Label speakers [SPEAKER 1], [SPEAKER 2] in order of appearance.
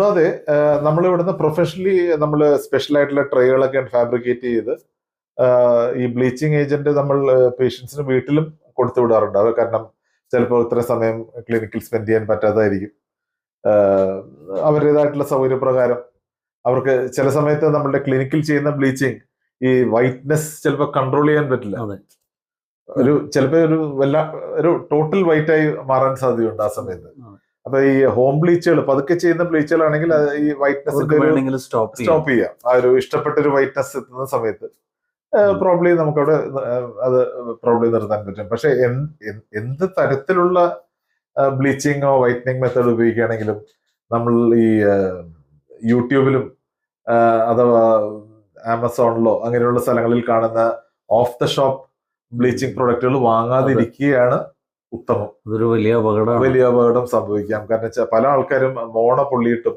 [SPEAKER 1] ഒന്നാമതെ നമ്മൾ ഇവിടുന്ന് പ്രൊഫഷണലി നമ്മൾ സ്പെഷ്യൽ ആയിട്ടുള്ള ട്രേകളൊക്കെ ഫാബ്രിക്കേറ്റ് ചെയ്ത് ഈ ബ്ലീച്ചിങ് ഏജന്റ് നമ്മൾ പേഷ്യൻസിന് വീട്ടിലും കൊടുത്തു വിടാറുണ്ട്. അത് കാരണം ചിലപ്പോൾ ഇത്ര സമയം ക്ലിനിക്കിൽ സ്പെൻഡ് ചെയ്യാൻ പറ്റാതായിരിക്കും. ആഹ് അവരുടേതായിട്ടുള്ള സൗകര്യപ്രകാരം അവർക്ക് ചില സമയത്ത് നമ്മളുടെ ക്ലിനിക്കിൽ ചെയ്യുന്ന ബ്ലീച്ചിങ് ഈ വൈറ്റ്നെസ് ചിലപ്പോൾ കൺട്രോൾ ചെയ്യാൻ പറ്റില്ല.
[SPEAKER 2] അതെ.
[SPEAKER 1] ചിലപ്പോൾ ഒരു ടോട്ടൽ വൈറ്റ് ആയി മാറാൻ സാധ്യതയുണ്ട് ആ സമയത്ത്. അപ്പൊ ഈ ഹോം ബ്ലീച്ചുകൾ പതുക്കെ ചെയ്യുന്ന ബ്ലീച്ചുകളാണെങ്കിൽ ഈ വൈറ്റ്നസ് സ്റ്റോപ്പ് ചെയ്യാം. ആ ഒരു ഇഷ്ടപ്പെട്ട ഒരു വൈറ്റ്നസ് എത്തുന്ന സമയത്ത് പ്രോബ്ലി നമുക്കവിടെ അത് പ്രോബ്ലി നിർത്താൻ പറ്റും. പക്ഷെ എന്ത് തരത്തിലുള്ള ബ്ലീച്ചിങ്ങോ വൈറ്റനിങ് മെത്തേഡ് ഉപയോഗിക്കുകയാണെങ്കിലും നമ്മൾ ഈ യൂട്യൂബിലും അഥവാ ആമസോണിലോ അങ്ങനെയുള്ള സ്ഥലങ്ങളിൽ കാണുന്ന ഓഫ് ദ ഷോപ്പ് ബ്ലീച്ചിങ് പ്രൊഡക്റ്റുകൾ വാങ്ങാതിരിക്കുകയാണ് ഉത്തമം.
[SPEAKER 2] അതൊരു വലിയ അപകടം
[SPEAKER 1] സംഭവിക്കാം. കാരണം വെച്ചാൽ പല ആൾക്കാരും മോണ പൊള്ളിയിട്ടും